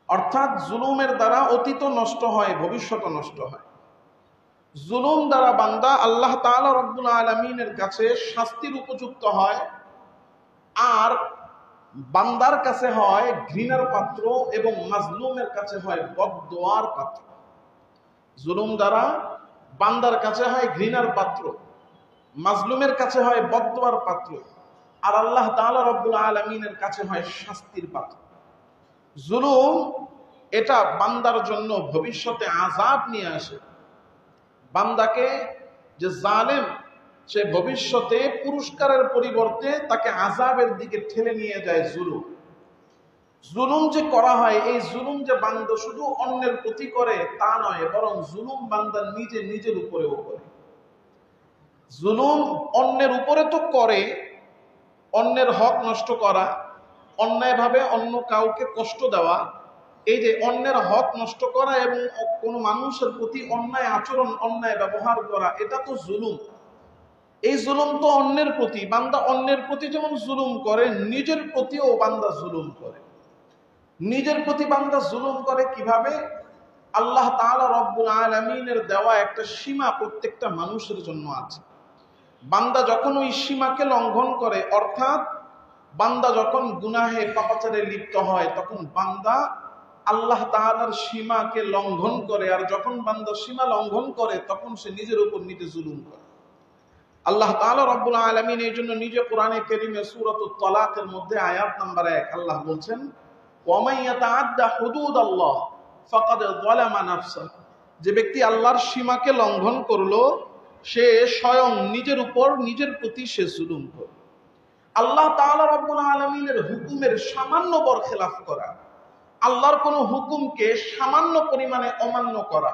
অর্থাৎ জুলুমের দ্বারা অতীত নষ্ট হয়, ভবিষ্যৎ নষ্ট হয়। জুলুম দ্বারা বান্দা আল্লাহ তাআলা রব্বুল আলামিনের কাছে শাস্তির উপযুক্ত হয়, আর বান্দার কাছে হয় ঘৃণার পাত্র এবং মাজলুমের কাছে হয় বদদোয়ার পাত্র। জুলুম দ্বারা বান্দার কাছে হয় ঘৃণার পাত্র, মাজলুমের কাছে হয় বদদোয়ার পাত্র, আর আল্লাহ তাআলা রব্বুল আলামিনের কাছে হয় শাস্তির পাত্র। জুলুম এটা বান্দার জন্য ভবিষ্যতে আযাব নিয়ে আসে। বান্দাকে যে জালেম, সে ভবিষ্যতে পুরস্কারের পরিবর্তে তাকে আযাবের দিকে ঠেলে নিয়ে যায়। জুলুম যে করা হয়, এই জুলুম যে বান্দা শুধু অন্যের প্রতি করে তা নয়, বরং জুলুম বান্দা নিজের উপরেও করে। জুলুম অন্যের উপরে তো করে, অন্যের হক নষ্ট করা, অন্যায়ভাবে অন্য কাউকে কষ্ট দেওয়া, এই যে অন্যের হক নষ্ট করা এবং কোনো মানুষের প্রতি অন্যায় আচরণ, অন্যায় ব্যবহার করা, এটা তো জুলুম। এই জুলুম তো অন্যের প্রতি, বান্দা অন্যের প্রতি যেমন জুলুম করে, নিজের প্রতিও বান্দা জুলুম করে। নিজের প্রতি বান্দা জুলুম করে কিভাবে? আল্লাহ তাআলা রব্বুল আলামিনের দেওয়া একটা সীমা প্রত্যেকটা মানুষের জন্য আছে। বান্দা যখন ওই সীমাকে লঙ্ঘন করে, অর্থাৎ বান্দা যখন গুনাহে পাপাচারে লিপ্ত হয়, তখন বান্দা আল্লাহ তাআলার সীমাকে লঙ্ঘন করে। আর যখন বান্দা সীমা লঙ্ঘন করে, তখন সে নিজের উপর নিজে জুলুম করে। আল্লাহ তাআলা রব্বুল আলামিন এই জন্য নিজে কোরআনে কারীমে সূরাতুত তালাকের মধ্যে আয়াত নাম্বার 1 আল্লাহ বলছেন, ওয়া মান ইয়াতাআদ্দা হুদুদাল্লাহ ফাকাদ যালামা নাফসাহু, যে ব্যক্তি আল্লাহর সীমাকে লঙ্ঘন করলো, সে স্বয়ং নিজের উপর নিজের প্রতি সে জুলুম করে। আল্লাহ তাআলা রব্বুল আলামিনের হুকুমের সামান্য বরখেলাফ করা, আল্লাহর কোন হুকুমকে সামান্য পরিমাণে অমান্য করা,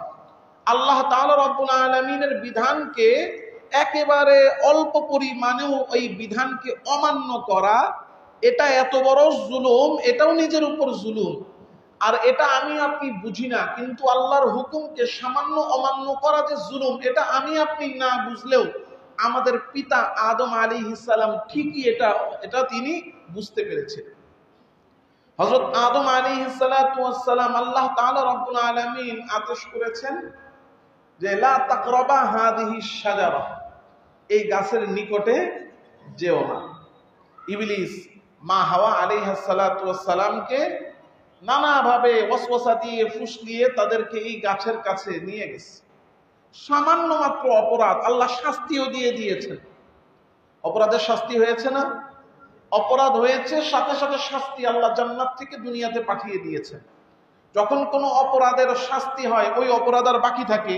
আল্লাহ তাআলা রব্বুল আলামিনের বিধানকে একেবারে অল্প পরিমাণেও এই বিধানকে অমান্য করা, এটা এত বড় জুলুম, এটাও নিজের উপর জুলুম। আর এটা আমি আপনি বুঝি না, কিন্তু আল্লাহর হুকুমকে সামান্য অমান্য করা যে জুলুম, এটা আমি আপনি না বুঝলেও আমাদের পিতা আদম আলাইহিস সালাম ঠিকই এটা তিনি বুঝতে পেরেছেন। হযরত আদম আলাইহিস সালাতু ওয়াস সালাম, আল্লাহ তাআলা রব্বুল আলামিন আদেশ করেছেন যে লা তাকরাবা হাদিহিস শাজারা, এই গাছের নিকটে যেও না। ইবলিস মা হাওয়া আলাইহিস সালাতু ওয়াস সালামকে নানাভাবে ওয়াসওয়াসা দিয়ে ফুসলিয়ে তাদেরকে এই গাছের কাছে নিয়ে গেছে। সামান্য মাত্র অপরাধ, আল্লাহ শাস্তিও দিয়ে দিয়েছেন। অপরাধের শাস্তি হয়েছে না? অপরাধ হয়েছে, সাথে সাথে শাস্তি আল্লাহ জান্নাত থেকে দুনিয়াতে পাঠিয়ে দিয়েছেন। যখন কোনো অপরাধের শাস্তি হয়, ওই অপরাধ আর বাকি থাকে?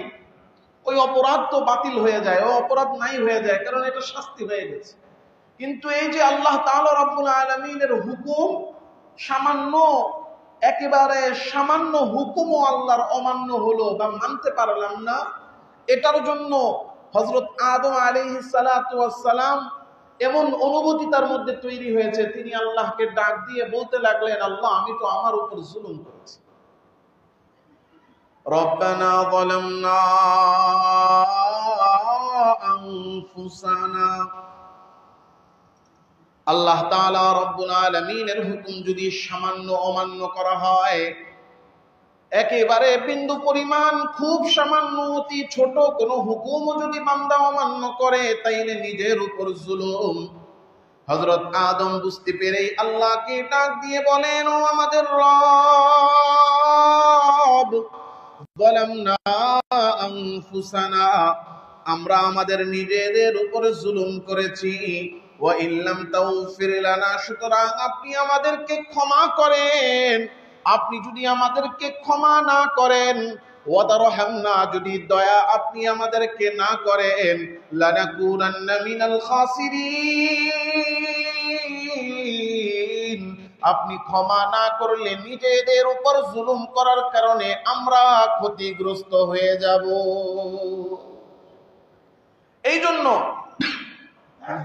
ওই অপরাধ তো বাতিল হয়ে যায়, ওই অপরাধ নাই হয়ে যায়, কারণ এটা শাস্তি হয়ে গেছে। কিন্তু এই যে আল্লাহ তাআলা রব্বুল আলামিনের হুকুম, সামান্য একেবারে সামান্য হুকুমও আল্লাহর অমান্য হলো বা মানতে পারলাম না, এটার জন্য হযরত আদম আলাইহিস সালাতু ওয়াস সালাম এমন অনুভূতি তার মধ্যে তৈরি হয়েছে, তিনি আল্লাহকে ডাক দিয়ে বলতে লাগলেন, আল্লাহ, আমি তো আমার উপর জুলুম করেছি। রব্বানা যালামনা আনফুসানা, আল্লাহ তাআলা রব্বুল আলামিনের হুকুম যদি সামান্য অমান্য করা হয়, একেবারে বিন্দু পরিমাণ, খুব সামান্য, অতি ছোট কোন হুকুমও যদি বান্দা অমান্য করে, তাইলে নিজের উপর জুলুম। হযরত আদম বুঝতে পেরে আল্লাহকে ডাক দিয়ে বলেন, ও আমাদের রব, যালামনা আনফুসানা, আমরা আমাদের নিজেদের উপরে জুলুম করেছি। ওয়া ইল্লাম তাগফির লানা, সুতরাং আপনি আমাদেরকে ক্ষমা করেন। আপনি যদি আমাদেরকে ক্ষমা না করেন, ওয়া তারহামনা, যদি দয়া আপনি আমাদেরকে না করেন, লানাকুনান্না মিনাল খাসিরিন, আপনি ক্ষমা না করলে নিজেদের উপর জুলুম করার কারণে আমরা ক্ষতিগ্রস্ত হয়ে যাব। এই জন্য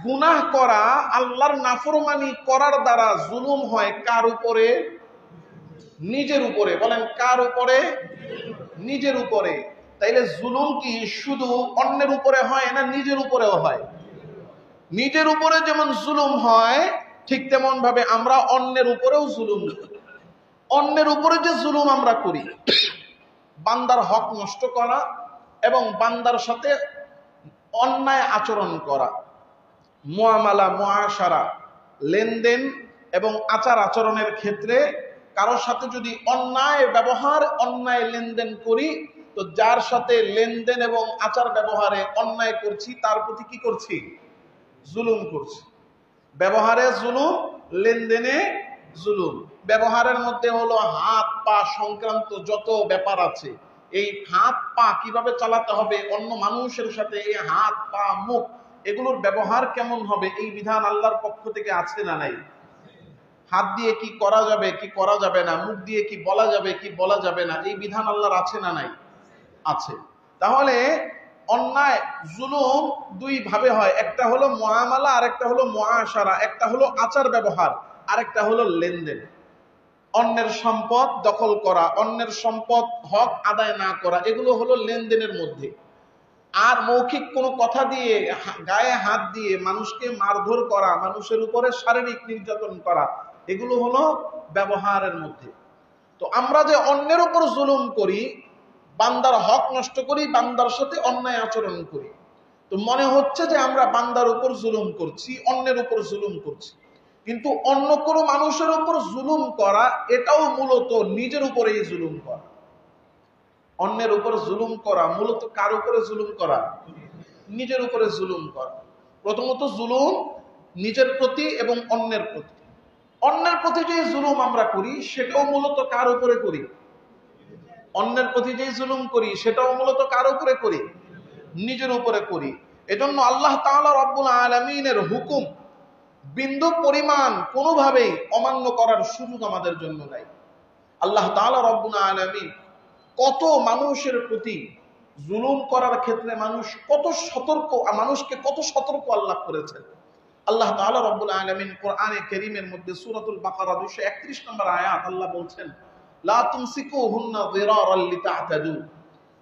গুনাহ করা, আল্লাহর নাফরমানি করার দ্বারা জুলুম হয় কার উপরে? নিজের উপরে। বলেন, কার উপরে? নিজের উপরে। তাইলে জুলুম কি শুধু অন্যের উপরে হয় না নিজের উপরেও হয়? নিজের উপরে যেমন জুলুম হয়, ঠিক তেমন ভাবে আমরা অন্যের উপরেও জুলুম করি। অন্যের উপরে যে জুলুম আমরা করি, বান্দার হক নষ্ট করা এবং বান্দার সাথে অন্যায় আচরণ করা, মুআমালা মুআশারা লেনদেন এবং আচার আচরণের ক্ষেত্রে কারোর সাথে যদি অন্যায় ব্যবহার অন্যায় লেনদেন করি, তো যার সাথে লেনদেন এবং আচার ব্যবহারে অন্যায় করছি তার প্রতি কি করছি? জুলুম করছি। ব্যবহারে জুলুম, লেনদেনে জুলুম। ব্যবহারের মধ্যে হলো হাত পা সংক্রান্ত যত ব্যাপার আছে, এই হাত পা কিভাবে চালাতে হবে, অন্য মানুষের সাথে এই হাত পা মুখ এগুলোর ব্যবহার কেমন হবে, এই বিধান আল্লাহর পক্ষ থেকে আছে না নাই? হাত দিয়ে কি করা যাবে কি করা যাবে না, মুখ দিয়ে কি বলা যাবে কি বলা যাবে না, এই বিধান আল্লাহর আছে না নাই? আছে। তাহলে অন্যায় জুলুম দুই ভাবে হয়, একটা হলো মুআমালা আর একটা হলো মুআশারা, একটা হলো আচার ব্যবহার আর একটা হলো লেনদেন। অন্যের সম্পদ দখল করা, অন্যের সম্পদ হক আদায় না করা, এগুলো হলো লেনদেনের মধ্যে। আর মৌখিক কোনো কথা দিয়ে গায়ে হাত দিয়ে মানুষকে মারধর করা, মানুষের উপরে শারীরিক নির্যাতন করা, এগুলো হলো ব্যবহারের মধ্যে। তো আমরা যে অন্যের উপর জুলুম করি, বান্দার হক নষ্ট করি, বান্দার সাথে অন্যায় আচরণ করি, তো মনে হচ্ছে যে আমরা বান্দার উপর জুলুম করছি, অন্যের উপর জুলুম করছি, কিন্তু অন্য কোনো মানুষের উপর জুলুম করা এটাও মূলত নিজের উপরেই জুলুম করা। অন্যের উপর জুলুম করা মূলত কার উপরে জুলুম করা? নিজের উপরে জুলুম করা। প্রথমত জুলুম নিজের প্রতি এবং অন্যের প্রতি। অন্যের প্রতি যে জুলুম আমরা করি সেটাও মূলত কার উপরে করি? অন্যের প্রতি যে জুলুম করি সেটাও মূলত কার উপরে করি? নিজের উপরে করি। এজন্য আল্লাহ তাআলা রব্বুল আলামিনের হুকুম বিন্দু পরিমাণ কোনোভাবেই অমান্য করার সুযোগ আমাদের জন্য নাই। আল্লাহ তাআলা রব্বুল আলামিন কত মানুষের প্রতি জুলুম করার ক্ষেত্রে মানুষকে কত সতর্ক আল্লাহ করেছেন। আল্লাহ তাআলা রব্বুল আলামিন কোরআনে কারীমের মধ্যে সূরাতুল বাকারা 231 নম্বর আয়াত আল্লাহ বলছেন, লা তুমসিকুহুন্না যিরারাল লিতা'তাদু,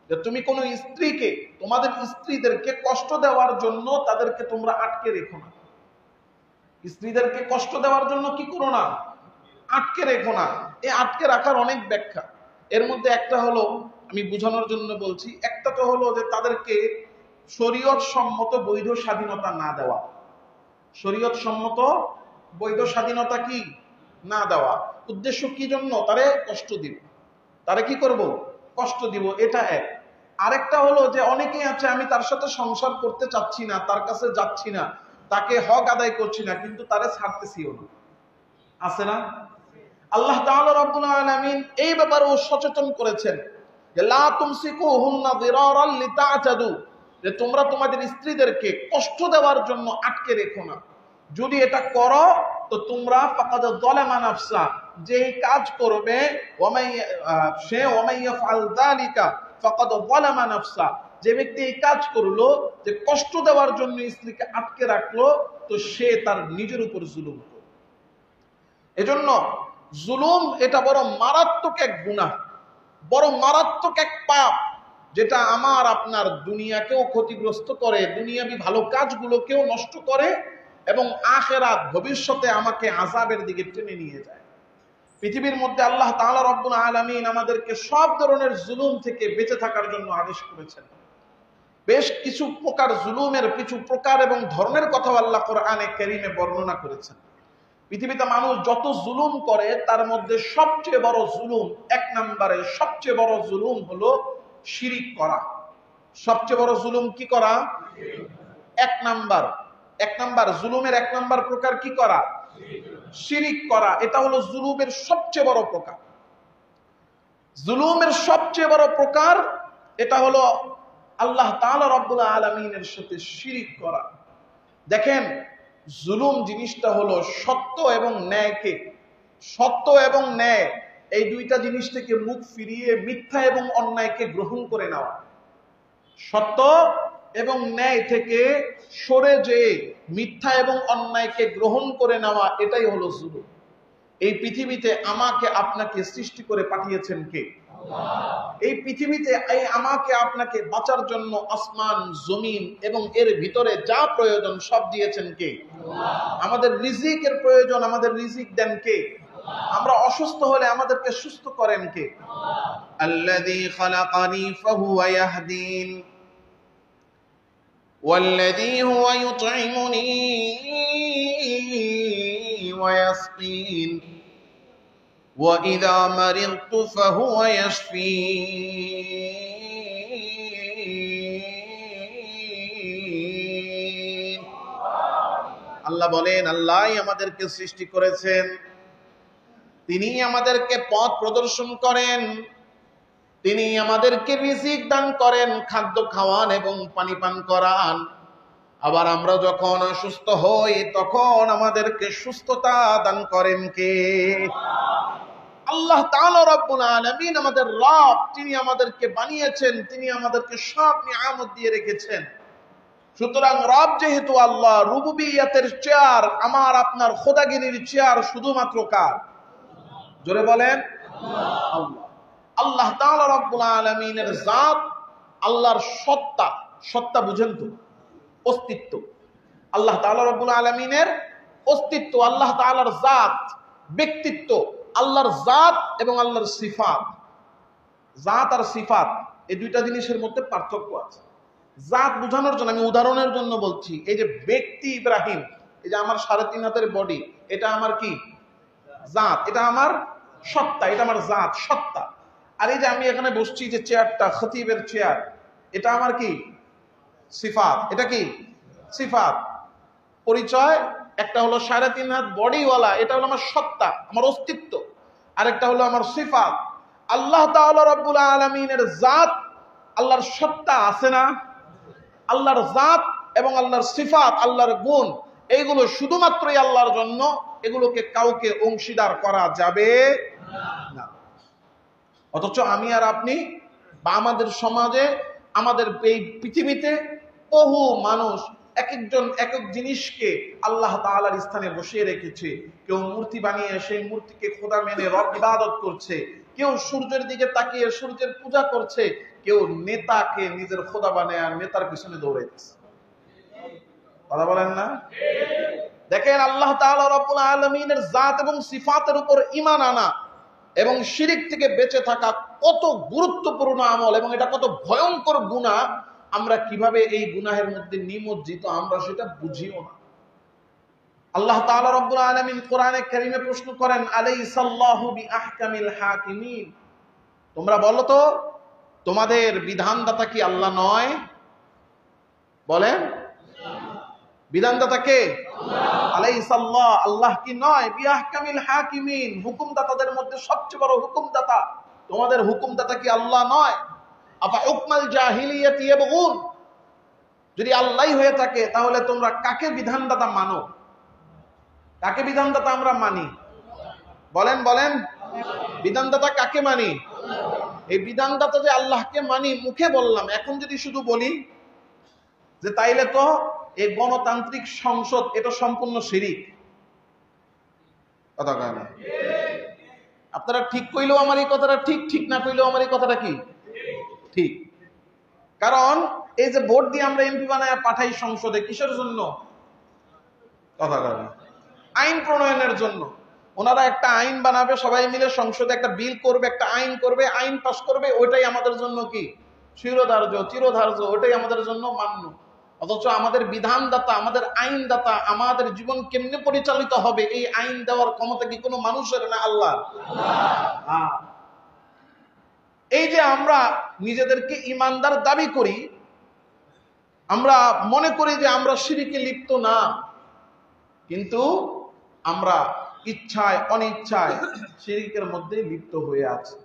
যে তুমি কোন স্ত্রীকে, তোমাদের স্ত্রীদেরকে কষ্ট দেওয়ার জন্য তাদেরকে তোমরা আটকে রেখো না। স্ত্রীদেরকে কষ্ট দেওয়ার জন্য কি করো না? আটকে রেখো না। এই আটকে রাখার অনেক ব্যাখ্যা, এর মধ্যে একটা হলো, আমি বোঝানোর জন্য বলছি, একটা তো হলো যে তাদেরকে শরীয়ত সম্মত বৈধ স্বাধীনতা না দেওয়া। শরীয়ত সম্মত বৈধ স্বাধীনতা কি না দেওয়া, উদ্দেশ্য কি জন্য? তারে কষ্ট দিব, তারে কি করব? কষ্ট দিব, এটা এক। আরেকটা হলো যে অনেকেই আছে, আমি তার সাথে সংসার করতে চাচ্ছি না, তার কাছে যাচ্ছি না, তাকে হক আদায় করছি না, কিন্তু তারে ছাড়তেছিও না, আছে না? আল্লাহ তাআলা রব্বুল আলামিন এই ব্যাপারেও সচেতন করেছেন যে লা তুমসিকুহুন্না যিরারাল লিতা'তাদু, যে তোমরা তোমাদের স্ত্রীদেরকে কষ্ট দেওয়ার জন্য আটকে রেখো না। যদি এটা করো তো তোমরা ফাকাদ যালামা নাফসা, যে কাজ করবে সে ওয়ামাইয়াফআল যালিকা ফাকাদ যালামা নাফসা, যে ব্যক্তি এই কাজ করলো যে কষ্ট দেওয়ার জন্য স্ত্রীকে আটকে রাখলো, তো সে তার নিজের উপর জুলুম করলো। এজন্য জুলুম এটা বড় মারাত্মক এক গুনাহ, বড় মারাত্মক এক পাপ, যেটা আমার আপনার দুনিয়াকেও ক্ষতিগ্রস্ত করে, দুনিয়াবি ভালো কাজগুলোকেও নষ্ট করে এবং আখিরাত ভবিষ্যতে আমাকে আযাবের দিকে টেনে নিয়ে যায়। পৃথিবীর মধ্যে আল্লাহ তাআলা রব্বুল আলামিন আমাদেরকে সব ধরনের জুলুম থেকে বেঁচে থাকার জন্য আদেশ করেছেন। বেশ কিছু প্রকার জুলুমের কিছু প্রকার এবং ধরনের কথা আল্লাহ কোরআনে কারীমে বর্ণনা করেছেন। পৃথিবীতে মানুষ যত জুলুম করে তার মধ্যে সবচেয়ে বড় জুলুম, এক নম্বরে সবচেয়ে বড় জুলুম হলো শিরিক করা। সবচেয়ে বড় জুলুম কি করা? এক নাম্বার জুলুমের এক নাম্বার প্রকার কি করা? শিরিক করা। এটা হলো জুলুমের সবচেয়ে বড় প্রকার। জুলুমের সবচেয়ে বড় প্রকার এটা হলো আল্লাহ তাআলা রব্বুল আলামিনের সাথে শিরিক করা। দেখেন, জুলুম জিনিসটা হলো সত্য এবং ন্যায় এই দুইটা জিনিস থেকে মুখ ফিরিয়ে মিথ্যা এবং অন্যায়কে গ্রহণ করে নেওয়া। সত্য এবং ন্যায় থেকে সরে যেয়ে মিথ্যা এবং অন্যায়কে গ্রহণ করে নেওয়া, এটাই হলো জুলুম। এই পৃথিবীতে আমাকে আপনাকে সৃষ্টি করে পাঠিয়েছেন কে? এই পৃথিবীতে এই আমাকে আপনাকে বাঁচার জন্য আসমান জমিন এবং এর ভিতরে যা প্রয়োজন সব দিয়েছেন কে? আমাদের রিজিকের প্রয়োজন, আমাদের রিজিক দেন কে? আমরা অসুস্থ হলে আমাদেরকে সুস্থ করেন কে? আল্লাযী খালাকানি ফাহুয়া ইয়াহদিন ওয়াল্লাযী হুয়া ইউতঈমুনি ওয়া ইয়াসকিন ওয়া ইযা মারিদতু ফাহুয়া ইয়াশফিন। আল্লাহ বলেন, আল্লাহই আমাদেরকে সৃষ্টি করেছেন, তিনি আমাদেরকে পথ প্রদর্শন করেন, তিনি আমাদেরকে রিজিক দান করেন, খাদ্য খাওয়ান এবং পানি পান করান। আবার আমরা যখন অসুস্থ হই তখন আমাদেরকে সুস্থতা দান করেন কে? আল্লাহ তাআলা রব্বুল আলামিন আমাদের রব, তিনি আমাদেরকে বানিয়েছেন, তিনি আমাদেরকে সব নিয়ামত দিয়ে রেখেছেন। সুতরাং রব যেহেতু আল্লাহ, রুবুবিয়তের চেয়ার, আমার আপনার খোদাগিরির চেয়ার শুধুমাত্র কার? জোরে বলেন আল্লাহ। আল্লাহ তাআলা রব্বুল আলামিনের জাত, আল্লাহর সত্তা, সত্তা বুঝেন তো? অস্তিত্ব। আল্লাহ তাআলা রব্বুল আলামিনের অস্তিত্ব, আল্লাহ তাআলার জাত, ব্যক্তিত্ব, আল্লাহর জাত এবং আল্লাহর সিফাত। জাত আর সিফাত এই দুইটা জিনিসের মধ্যে পার্থক্য আছে। জাত বোঝানোর জন্য আমি উদাহরণের জন্য বলছি, এই যে ব্যক্তি ইব্রাহিম, এই যে আমার 3.5 হাতের বডি, এটা আমার কি? জাত। এটা আমার সত্তা, এটা আমার জাত, সত্তা। আর এই যে আমি এখানে বসছি, যে চেয়ারটা, খতিবের চেয়ার, এটা আমার কি? সিফাত। এটা কি? সিফাত। পরিচয় একটা হলো 3.5 হাত বডিওয়ালা, এটা হলো আমার সত্তা, আমার অস্তিত্ব। আরেকটা হলো আমার সিফাত। আল্লাহ তাআলা রব্বুল আলামিনের জাত, আল্লাহর সত্তা আছে না? আল্লাহর জাত এবং আল্লাহর সিফাত, আল্লাহর গুণ, এইগুলো শুধুমাত্রই আল্লাহর জন্য, এগুলোকে কাউকে অংশীদার করা যাবে না। অথচ আমি আর আপনি বা আমাদের সমাজে, আমাদের এই পৃথিবীতে বহু মানুষ এক একজন এক এক জিনিসকে আল্লাহ তাআলার স্থানে বসিয়ে রেখেছে। কেউ মূর্তি বানিয়ে সেই মূর্তিকে খোদা মেনে রব ইবাদত করছে, কেউ সূর্যের দিকে তাকিয়ে সূর্যের পূজা করছে, কেউ নেতাকে নিজের খোদা বানায় আর নেতার পিছনে দৌড়াইতেছে। কথা বলেন না? দেখেন, আল্লাহ তাআলা রব্বুল আলামিনের জাত এবং সিফাতের উপর ঈমান আনা এবং শিরিক থেকে বেঁচে থাকা কত গুরুত্বপূর্ণ আমল, এবং এটা কত ভয়ঙ্কর গুনাহ। আমরা কিভাবে এই গুনাহের মধ্যে নিমজ্জিত আমরা সেটা বুঝিও না। আল্লাহ তাআলা রব্বুল আলামিন কোরআনে কারীমে প্রশ্ন করেন, আলাইসাল্লাহু বিআহকামিল হাকিমিন, তোমরা বলো তো তোমাদের বিধানদাতা কি আল্লাহ নয়? বলেন, বিধানদাতা কে? আলাইসাল্লাহ, আল্লাহ কি নয়? বিআহকামিল হাকিমিন, হুকুমদাতাদের মধ্যে সবচেয়ে বড় হুকুমদাতা, তোমাদের হুকুমদাতা কি আল্লাহ নয়? আফা হুকমাল জাহিলিয়াতি ইয়াবগুন, যদি আল্লাহই হয়ে থাকে তাহলে তোমরা কাকে বিধানদাতা মানো? কাকে বিধানদাতা আমরা মানি? বলেন বলেন, বিধানদাতা কাকে মানি? এই বিধানদাতা যে আল্লাহকে মানি মুখে বললাম, এখন যদি শুধু বলি যে তাইলে তো এই গণতান্ত্রিক সংসদ এটা সম্পূর্ণ শিরিক, কথা কয় না? আপনারা ঠিক কইলেও আমার এই কথাটা ঠিক, ঠিক না কইলেও আমার এই কথাটা কি ঠিক। কারণ এই যে ভোট দিয়ে আমরা এমপি বানায় পাঠাই সংসদে, কিসের জন্য? কথা কয় না? আইন প্রণয়নের জন্য। ওনারা একটা আইন বানাবে, সবাই মিলে সংসদে একটা বিল করবে, একটা আইন করবে, আইন পাস করবে, ওইটাই আমাদের জন্য কি শিরোধার্য, চিরধার্য, ওইটাই আমাদের জন্য মান্য। অথচ আমাদের বিধানদাতা, আমাদের আইনদাতা, আমাদের জীবন কেমনে পরিচালিত হবে এই আইন দেওয়ার ক্ষমতা কি কোনো মানুষের না আল্লাহ? এই যে আমরা নিজেদেরকে ইমানদার দাবি করি, আমরা মনে করি যে আমরা শিরকে লিপ্ত না, কিন্তু আমরা ইচ্ছায় অনিচ্ছায় শিরকের মধ্যে লিপ্ত হয়ে আছি।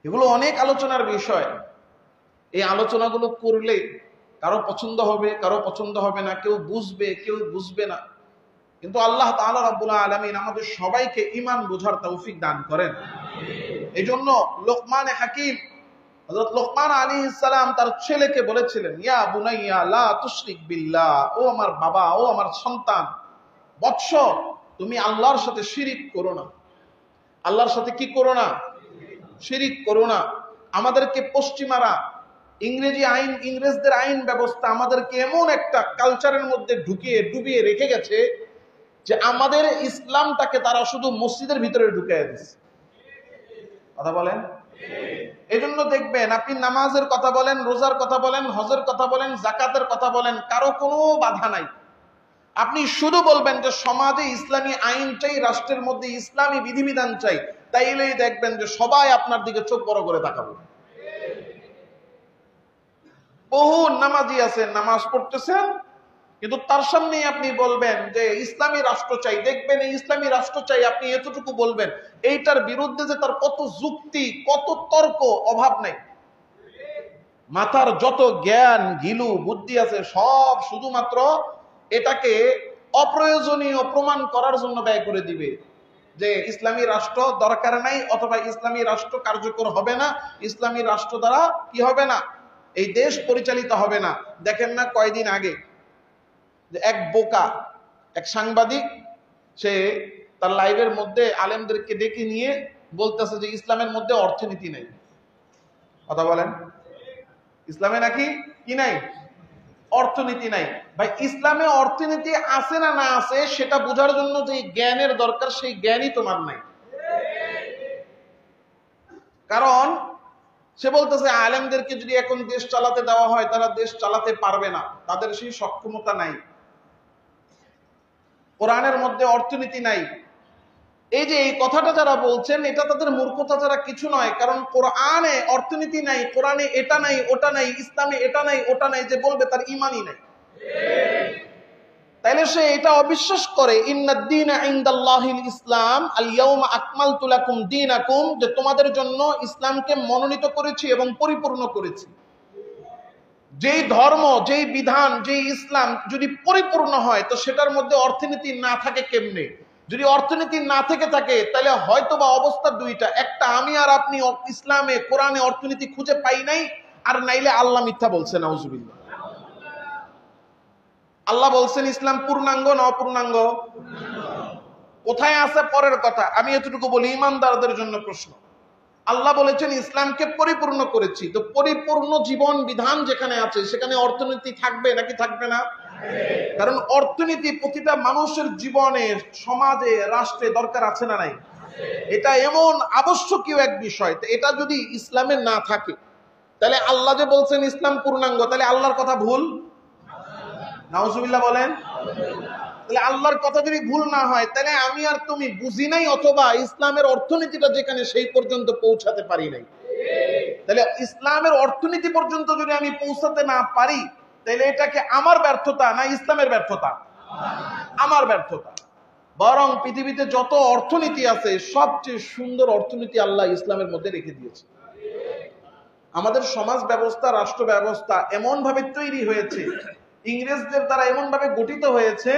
এগুলো অনেক আলোচনার বিষয়। এই আলোচনাগুলো করলে কারো পছন্দ হবে, কারো পছন্দ হবে না, কেউ বুঝবে, কেউ বুঝবে না। কিন্তু আল্লাহ তাআলা রাব্বুল আলামিন আমাদের সবাইকে ঈমান বোঝার তৌফিক দান করেন। এই জন্য লোকমান হাকিম, হযরত লোকমান আলাইহিস সালাম তার ছেলেকে বলেছিলেন, ইয়া বুনাইয়া লা তুশরিক বিল্লাহ, ও আমার বাবা, ও আমার সন্তান, বৎস, তুমি আল্লাহর সাথে শিরিক করো না। আল্লাহর সাথে কি করো না? শিরিক করো না। আমাদেরকে পশ্চিমারা ইংরেজি আইন, ইংরেজদের আইন ব্যবস্থা আমাদেরকে এমন একটা কালচারের মধ্যে ঢুকিয়ে ডুবিয়ে রেখে গেছে, যে আমাদের ইসলামটাকে তারা শুধু মসজিদের ভিতরে ঢুকিয়ে দিচ্ছে। কথা বলেন। এই জন্য দেখবেন আপনি নামাজের কথা বলেন, রোজার কথা বলেন, হজের কথা বলেন, জাকাতের কথা বলেন, কারো কোনো বাধা নাই। আপনি শুধু বলবেন যে সমাজে ইসলামী আইন চাই, রাষ্ট্রের মধ্যে ইসলামী বিধিবিধান চাই, তাইলেই দেখবেন যে সবাই আপনার দিকে চোখ বড় করে তাকাবে। বহু নামাজি আছেন, নামাজ পড়তেছেন, কিন্তু তার সামনেই আপনি বলবেন যে ইসলামী রাষ্ট্র চাই, দেখবেন এই ইসলামী রাষ্ট্র চাই, আপনি এতটুকু বলবেন, এইটার বিরুদ্ধে যে তার কত যুক্তি, কত তর্ক, অভাব নাই। মাথার যত জ্ঞান গিলু বুদ্ধি আছে সব শুধুমাত্র এটাকে অপ্রয়োজনীয় প্রমাণ করার জন্য ব্যয় করে দিবে, যে ইসলামী রাষ্ট্র দরকার নাই, অথবা ইসলামী রাষ্ট্র কার্যকর হবে না, ইসলামী রাষ্ট্র দ্বারা কি হবে না, এই দেশ পরিচালিত হবে না। দেখেন না কয়দিন আগে যে এক বোকা এক সাংবাদিক, সে তার লাইভের মধ্যে আলেমদেরকে ডেকে নিয়ে বলতেছে যে ইসলামের মধ্যে অর্থনীতি নেই। কথা বলেন, ইসলামে নাকি কি নাই, অর্থনীতি নাই। ভাই ইসলামে অর্থনীতি আছে না না আছে সেটা বোঝার জন্য যে জ্ঞানের দরকার, সেই জ্ঞানই তোমার নাই। কারণ সে বলতেছে আলেমদেরকে যদি এখন দেশ চালাতে দেওয়া হয় তারা দেশ চালাতে পারবে না, তাদের সেই সক্ষমতা নাই। কোরআনের মধ্যে অর্থনীতি নাই, এই যে এই কথাটা যারা বলছেন এটা তাদের মূর্খতা ছাড়া কিছু নয়। কারণ কোরআনে অর্থনীতি নাই, কোরআনে এটা নাই ওটা নাই, ইসলামে এটা নাই ওটা নাই, যে বলবে তার ঈমানই নাই। তাইলে সে এটা অবিশ্বাস করে ইন্নাদ-দীনা ইনদাল্লাহিল ইসলাম, আল ইয়াউমা আকমালতু লাকুম দীনাকুম, যে তোমাদের জন্য ইসলামকে মনোনীত করেছি এবং পরিপূর্ণ করেছি। যেই ধর্ম, যেই বিধান, যেই ইসলাম যদি পরিপূর্ণ হয় তো সেটার মধ্যে অর্থনীতি না থাকে কেমনে? যদি অর্থনীতি না থেকে থাকে তাহলে হয়তোবা অবস্থা দুইটা, একটা আমি আর আপনি ইসলামে কোরআনে অর্থনীতি খুঁজে পাই নাই, আর নাইলে আল্লাহ মিথ্যা বলছে, নাউজুবিল্লাহ। আল্লাহ বলছেন ইসলাম পূর্ণাঙ্গ না অপূর্ণাঙ্গ? কোথায় আছে পরের কথা, আমি এতটুকু বলি, ইমানদারদের জন্য প্রশ্ন। আল্লাহ বলেছেন ইসলামকে পরিপূর্ণ করেছি, তো পরিপূর্ণ জীবন বিধান যেখানে আছে সেখানে অর্থনীতি থাকবে নাকি থাকবে না? কারণ অর্থনীতি প্রতিটা মানুষের জীবনে, সমাজে, রাষ্ট্রে দরকার আছে না নাই? এটা এমন আবশ্যকীয় এক বিষয়, এটা যদি ইসলামে না থাকে তাহলে আল্লাহ যে বলছেন ইসলাম পূর্ণাঙ্গ, তাহলে আল্লাহর কথা ভুল? নাউজুবিল্লাহ বলেন। তাহলে আল্লাহর কথা যদি ভুল না হয় তাহলে আমি আর তুমি বুঝি নাই, অথবা ইসলামের অর্থনীতিটা যেখানে সেই পর্যন্ত পৌঁছাতে পারি নাই। তাহলে ইসলামের অর্থনীতি পর্যন্ত যদি আমি পৌঁছাতে না পারি তাহলে এটাকে আমার ব্যর্থতা না ইসলামের ব্যর্থতা? আমার ব্যর্থতা। বরং পৃথিবীতে যত অর্থনীতি আছে সবচেয়ে সুন্দর অর্থনীতি আল্লাহ ইসলামের মধ্যে রেখে দিয়েছে। আমাদের সমাজ ব্যবস্থা, রাষ্ট্র ব্যবস্থা এমন ভাবে তৈরি হয়েছে, ইংরেজদের দ্বারা এমন ভাবে গঠিত হয়েছে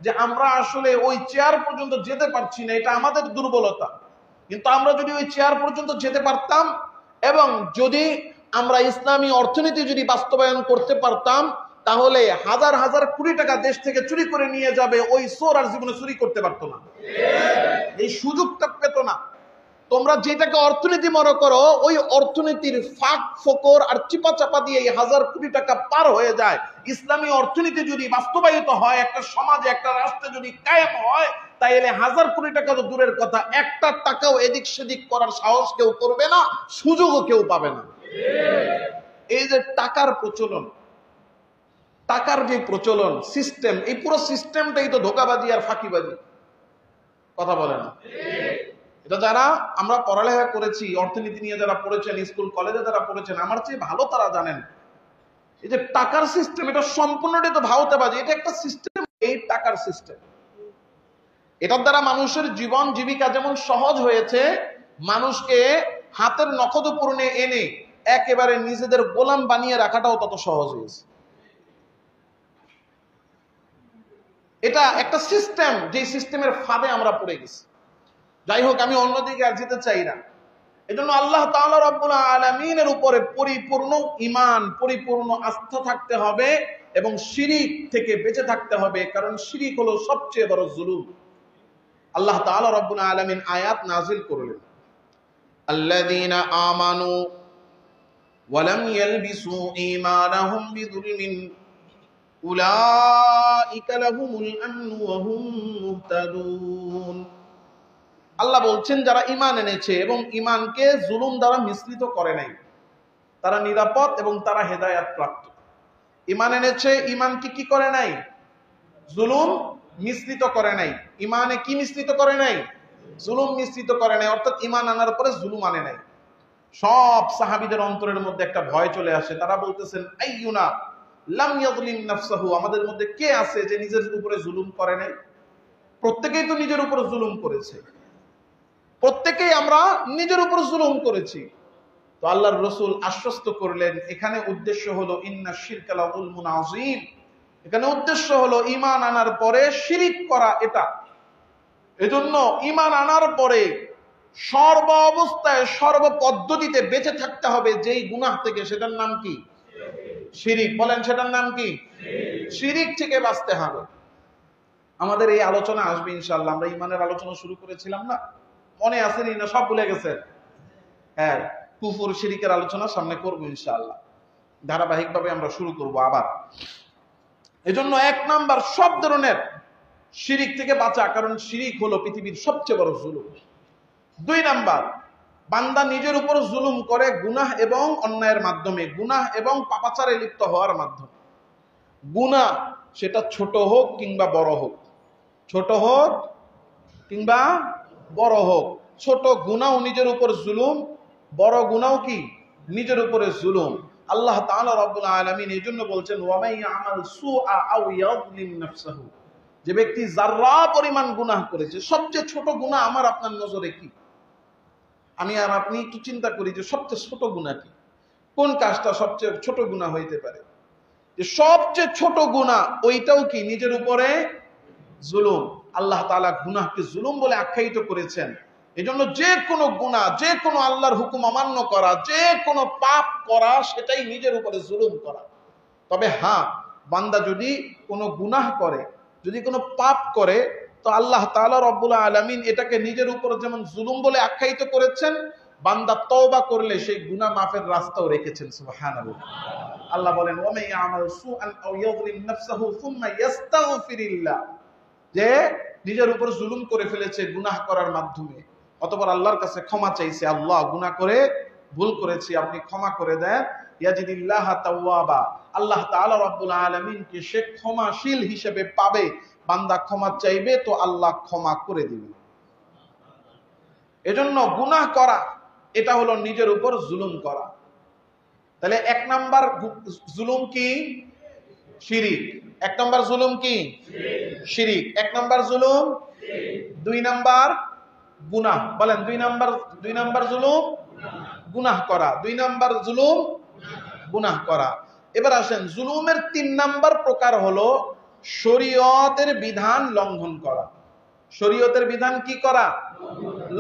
যে আমরা আসলে ওই চেয়ার পর্যন্ত যেতে পারছি না, এটা আমাদের দুর্বলতা। কিন্তু আমরা যদি ওই চেয়ার পর্যন্ত যেতে পারতাম এবং যদি আমরা ইসলামী অর্থনীতি যদি বাস্তবায়ন করতে পারতাম তাহলে হাজার হাজার কোটি টাকা দেশ থেকে চুরি করে নিয়ে যাবে, ওই চোর আর জীবনে চুরি করতে পারতো না, এই সুযোগটা পেত না। তোমরা যেটাকে অর্থনীতি মনে করো, ওই অর্থনীতির ফাঁক ফোকর আর চিপা চাপা দিয়ে এই হাজার কোটি টাকা পার হয়ে যায়। ইসলামী অর্থনীতি যদি বাস্তবায়িত হয়, একটা সমাজে, একটা রাষ্ট্রে যদি কায়েম হয়, তাইলে হাজার কোটি টাকা তো দূরের কথা, একটা টাকাও এদিক সেদিক করার সাহস কেউ করবে না, সুযোগও কেউ পাবে না। এই যে টাকার প্রচলন, টাকার যে প্রচলন সিস্টেম, এই পুরো সিস্টেমটাই তো ধোঁকাবাজি আর ফাঁকিবাজি। কথা বলে না? এটা যারা আমরা পড়ালেখা করেছি, অর্থনীতি নিয়ে যারা পড়েছেন, স্কুল কলেজে যারা পড়েছেন, আমার চেয়ে ভালো তারা জানেন এই যে টাকার সিস্টেম, এটা সম্পূর্ণটাই তো ভাওতাবাজি। এটা একটা সিস্টেম, এই টাকার সিস্টেম, এটার দ্বারা মানুষের জীবন জীবিকা যেমন সহজ হয়েছে, মানুষকে হাতের নখদপূর্ণে এনে একেবারে নিজেদের গোলাম বানিয়ে রাখাটাও তত সহজ হয়েছে। এটা একটা সিস্টেম, যে সিস্টেমের ফাঁদে আমরা পড়ে গেছি। যাই হোক, আমি অন্যদিকে আর যেতে চাই না। এজন্য আল্লাহ তাআলা রব্বুল আলামিনের উপরে পরিপূর্ণ ঈমান, পরিপূর্ণ আস্থা থাকতে হবে এবং শিরিক থেকে বেঁচে থাকতে হবে, কারণ শিরিক হলো সবচেয়ে বড় জুলুম। আল্লাহ তাআলা রব্বুল আলামিন আয়াত নাযিল করলেন, আল্লাযীনা আমানু ওয়া লাম ইয়ালবিসু ঈমানাহুম বিযুলমিন উলাইকা লাহুমুল আমনু ওয়া হুম মুহতাদুন। আল্লাহ বলছেন যারা ঈমান এনেছে এবং ঈমানকে জুলুম দ্বারা মিশ্রিত করে নাই, তারা নিরাপদ এবং তারা হেদায়েত প্রাপ্ত। ঈমান এনেছে, ঈমানকে কি করে নাই? জুলুম মিশ্রিত করে নাই। ঈমানে কি মিশ্রিত করে নাই? জুলুম মিশ্রিত করে নাই, অর্থাৎ ঈমান আনার পরে জুলুম আনে নাই। সব সাহাবীদের অন্তরের মধ্যে একটা ভয় চলে আসে। তারা বলতেছেন আইয়ুনা লাম ইয়াযলিম নাফসাহু, আমাদের মধ্যে কে আছে যে নিজের উপরে জুলুম করে নাই? প্রত্যেকেই তো নিজের উপর জুলুম করেছে, প্রত্যেকেই আমরা নিজের উপর জুলুম করেছি। তো আল্লাহর রাসূল আশ্বস্ত করলেন, এখানে উদ্দেশ্য হলো ইন্না শিরকা লাযুলমুন আযীম, এখানে উদ্দেশ্য হলো ঈমান আনার পরে শিরিক করা। এটা এজন্য ঈমান আনার পরে সর্ব অবস্থায় সর্বপদ্ধতিতে বেঁচে থাকতে হবে যেই গুনাহ থেকে, সেটার নাম কি? শিরিক। বলেন সেটার নাম কি? শিরিক থেকে বাঁচতে হবে। আমাদের এই আলোচনা আসবে ইনশাআল্লাহ। আমরা ঈমানের আলোচনা শুরু করেছিলাম না, মনে আসেনি না? সব ভুলে গেছেন? হ্যাঁ, কুফর শিরিকের আলোচনা সামনে করব ইনশাআল্লাহ, ধারাবাহিকভাবে আমরা শুরু করব আবার। এজন্য এক নাম্বার সব ধরনের শিরিক থেকে বাঁচা, কারণ শিরিক হলো পৃথিবীর সবচেয়ে বড় জুলুম। 2 নাম্বার, বান্দা নিজের উপর জুলুম করে গুনাহ এবং অন্যায়ের মাধ্যমে, গুনাহ এবং পাপাচারে লিপ্ত হওয়ার মাধ্যমে। গুনাহ সেটা ছোট হোক কিংবা বড় হোক, ছোট হোক কিংবা বড় হোক, ছোট গুনাহও নিজের উপর জুলুম, বড় গুনাহও কি? নিজের উপরে জুলুম। আল্লাহ তাআলা রাব্বুল আলামিন এইজন্য বলছেন ওয়া মান ইয়ামাল সুআ আও ইয়াযলিম নাফসাহু, যে ব্যক্তি যাররা পরিমাণ গুনাহ করেছে, সবচেয়ে ছোট গুনাহ আমার আপনার নজরে কি? আমি আর আপনি একটু চিন্তা করি যে সবচেয়ে ছোট গুনাহ কি? কোন কাজটা সবচেয়ে ছোট গুনাহ হইতে পারে? যে সবচেয়ে ছোট গুনাহ ওইটাও কি? নিজের উপরে জুলুম। আল্লাহ তাআলা গুনাহকে জুলুম বলে আখ্যায়িত করেছেন। এজন্য যে কোনো গুনাহ, যে কোনো আল্লাহর হুকুম অমান্য করা, যে কোনো পাপ করা, সেটাই নিজের উপরে জুলুম করা। তবে হ্যাঁ, বান্দা যদি কোনো গুনাহ করে, যদি কোনো পাপ করে, তো আল্লাহ তাআলা রব্বুল আলামিন এটাকে নিজের উপর যেমন জুলুম বলে আখ্যায়িত করেছেন, বান্দা তওবা করলে সেই গুনাহ মাফের রাস্তাও রেখেছেন। সুবহানাল্লাহ। আল্লাহ বলেন ওয়া মান ইয়ামাল সুআন আও ইয়াযলিম নাফসাহু সুম্মা ইস্তাগফিরিল্লাহ, যে নিজের উপর জুলুম করে ফেলেছে গুনাহ করার মাধ্যমে, অতঃপর আল্লাহর কাছে ক্ষমা চাইছে, আল্লাহ গুনাহ করে ভুল করেছি, আপনি ক্ষমা করে দেন, ইয়াজিদিল্লাহ তাওয়াবা, আল্লাহ তাআলা রব্বুল আলামিনকে সে ক্ষমাশীল হিসেবে পাবে। বান্দা ক্ষমা চাইবে তো আল্লাহ ক্ষমা করে দিবেন। এজন্য গুনাহ করা এটা হলো নিজের উপর জুলুম করা। তাহলে 1 নাম্বার জুলুম কি? শিরিক। 1 নাম্বার জুলুম কি? শিরিক। 1 নাম্বার জুলুম। 2 নাম্বার গুনাহ। বলেন 2 নাম্বার জুলুম গুনাহ করা। 2 নাম্বার জুলুম গুনাহ করা। এবার আসেন, জুলুমের 3 নাম্বার প্রকার হলো শরীয়তের বিধান লঙ্ঘন করা। শরীয়তের বিধান কি করা?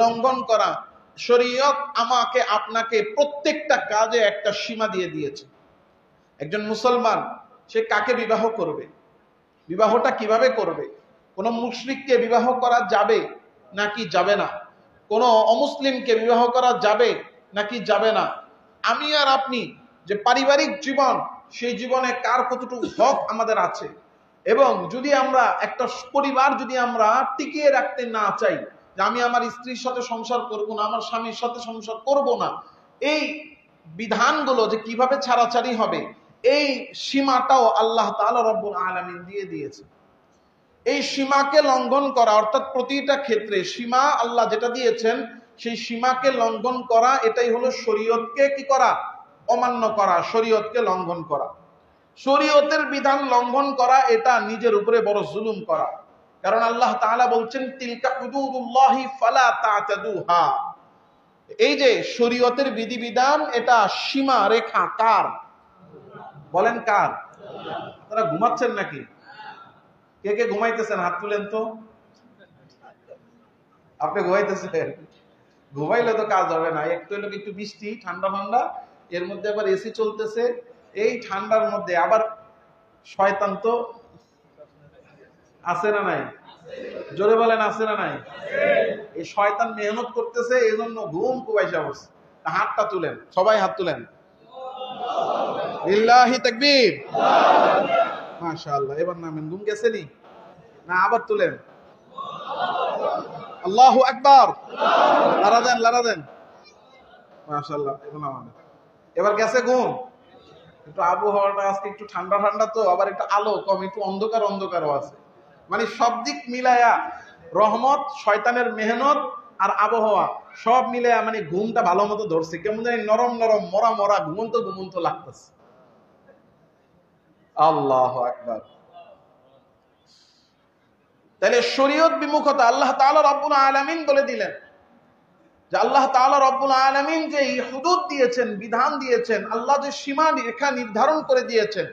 লঙ্ঘন করা। শরীয়ত আমাকে আপনাকে প্রত্যেকটা কাজে একটা সীমা দিয়ে দিয়েছে। একজন মুসলমান সে কাকে বিবাহ করবে, বিবাহটা কিভাবে করবে, কোন মুশরিককে বিবাহ করা যাবে নাকি যাবে না, কোন অমুসলিমকে বিবাহ করা যাবে নাকি যাবে না, আমি আর আপনি যে পারিবারিক জীবন, সেই জীবনে কার কতটুকু হক আমাদের আছে, এবং যদি আমরা একটা পরিবার যদি আমরা টিকিয়ে রাখতে না চাই, যে আমি আমার স্ত্রীর সাথে সংসার করব না, আমার স্বামীর সাথে সংসার করব না, এই বিধানগুলো যে কিভাবে ছাড়াছাড়ি হবে, এই সীমাটাও আল্লাহ তাআলা রব্বুল আলামিন দিয়ে দিয়েছে। এই সীমাকে লঙ্ঘন করা, অর্থাৎ প্রতিটা ক্ষেত্রে সীমা আল্লাহ যেটা দিয়েছেন সেই সীমাকে লঙ্ঘন করা, এটাই হলো শরীয়তকে কি করা? অমান্য করা, শরীয়তকে লঙ্ঘন করা। শরীয়তের বিধান লঙ্ঘন করা এটা নিজের উপরে বড় জুলুম করা। কারণ আল্লাহ তাআলা বলছেন তিলকা হুদুদুল্লাহি ফালা তা'তাদুহা, এই যে শরীয়তের বিধিবিধান এটা সীমা রেখা কার? বলেন কার? আপনারা ঘুমাচ্ছেন নাকি? কে কে ঘুমাইতেছেন হাত তুলেন তো। আপনি ঘুমাইতেছেন? ঘুমাইলে তো কাজ হবে না। একটু বৃষ্টি, ঠান্ডা ঠান্ডা, এর মধ্যে আবার এসি চলতেছে, এই ঠান্ডার মধ্যে আবার শয়তান তো আছে না নাই? জোরে বলেন আছে না নাই? এই শয়তান মেহনত করতেছে, এই জন্য ঘুম কুবাইসা বসে। হাতটা তুলেন, সবাই হাত তুলেন। লিল্লাহি তাকবীর। মাশাআল্লাহ, এবার নামেন। ঘুম গেছেনি না আবার তুলেন? আল্লাহু আকবার। লারা দেন। মাশাআল্লাহ, এবার নামান। এবার গেছে ঘুম। একটু আবহাওয়াটা আজকে একটু ঠান্ডা ঠান্ডা, তো আবার একটু আলো কম, একটু অন্ধকার অন্ধকারও আছে। মানে সব দিক মিলায়া, রহমত, শয়তানের মেহনত আর আবহাওয়া সব মিলায়া মানে ঘুমটা ভালো মতো ধরছে। কেমন জানি নরম নরম মরা মরা ঘুমন্ত ঘুমন্ত লাগতেছে। আল্লাহু আকবার। তাহলে শরীয়ত বিমুখতা আল্লাহ তাআলা রব্বুল আলামিন বলে দিলেন যে আল্লাহ তাআলা রব্বুল আলামিন যে হুদুদ দিয়েছেন, বিধান দিয়েছেন, আল্লাহ যে সীমা রেখা নির্ধারণ করে দিয়েছেন,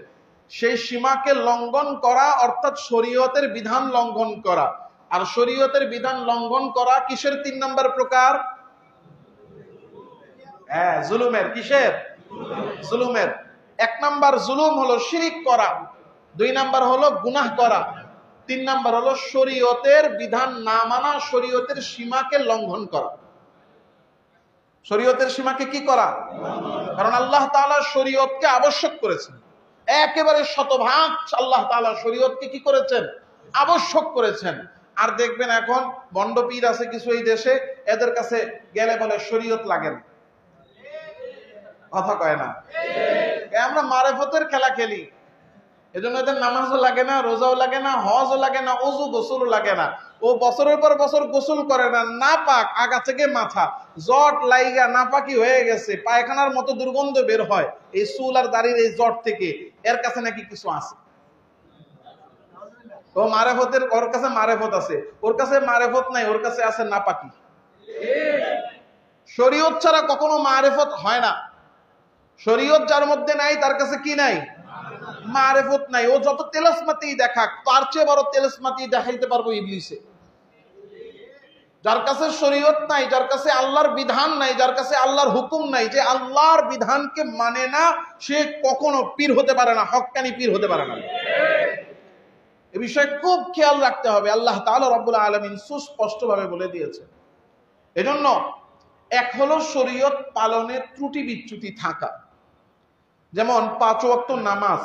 সেই সীমাকে লঙ্ঘন করা অর্থাৎ শরীয়তের বিধান লঙ্ঘন করা। আর শরীয়তের বিধান লঙ্ঘন করা কিসের 3 নম্বর প্রকার? হ্যাঁ, জুলুমের। কিসের? জুলুমের। 1 নম্বর জুলুম হলো শিরিক করা, 2 নম্বর হলো গুনাহ করা, 3 নম্বর হলো শরীয়তের বিধান না মানা, শরীয়তের সীমাকে লঙ্ঘন করা। শরীয়তের সীমাকে কি করা? কারণ আল্লাহ তাআলা শরীয়তকে আবশ্যক করেছেন, একেবারে শতভাগ আল্লাহ তাআলা শরীয়তকে কি করেছেন? আবশ্যক করেছেন। আর দেখবেন এখন বন্ড পীর আছে কিছু এই দেশে, এদের কাছে গেলে বলে শরীয়ত লাগে না। কথা কয় না? আমরা মারেফতের খেলা খেলি, এজন্য এদের নামাজও লাগে না, রোজাও লাগে না, হজও লাগে না, ওযু গোসলও লাগে না। ও বছরের পর বছর গোসল করে না, নাপাক আগা থেকে মাথা, জট লাইগা নাপাকি হয়ে গেছে, পায়খানার মতো দুর্গন্ধ বের হয় এই চুল আর দাড়ির এই জট থেকে। এর কাছে নাকি কিছু আছে। ও মারেফতের, ওর কাছে মারেফত আছে, ওর কাছে মারেফত নাই, ওর কাছে আছে নাপাকি। শরীয়ত ছাড়া কখনো মারেফত হয় না। শরীয়ত যার মধ্যে নাই তার কাছে কি নাই? মারেফত নাই। ও যত তেলাসমাতি দেখাক, তার চেয়ে বড় তেলাসমাতি দেখাইতে পারবো ইবলিসে। যার কাছে শরীয়ত নাই, যার কাছে আল্লাহর বিধান নাই, যার কাছে আল্লাহর হুকুম নাই, যে আল্লাহর বিধানকে মানে না, সে কখনো পীর হতে পারে না, হক্কানি পীর হতে পারে না। এ বিষয়ে খুব খেয়াল রাখতে হবে। আল্লাহ তাআলা রব্বুল আলামিন সুস্পষ্টভাবে বলে দিয়েছেন। এজন্য এক হলো শরীয়ত পালনের ত্রুটি বিচ্যুতি থাকা। যেমন 5 ওয়াক্ত নামাজ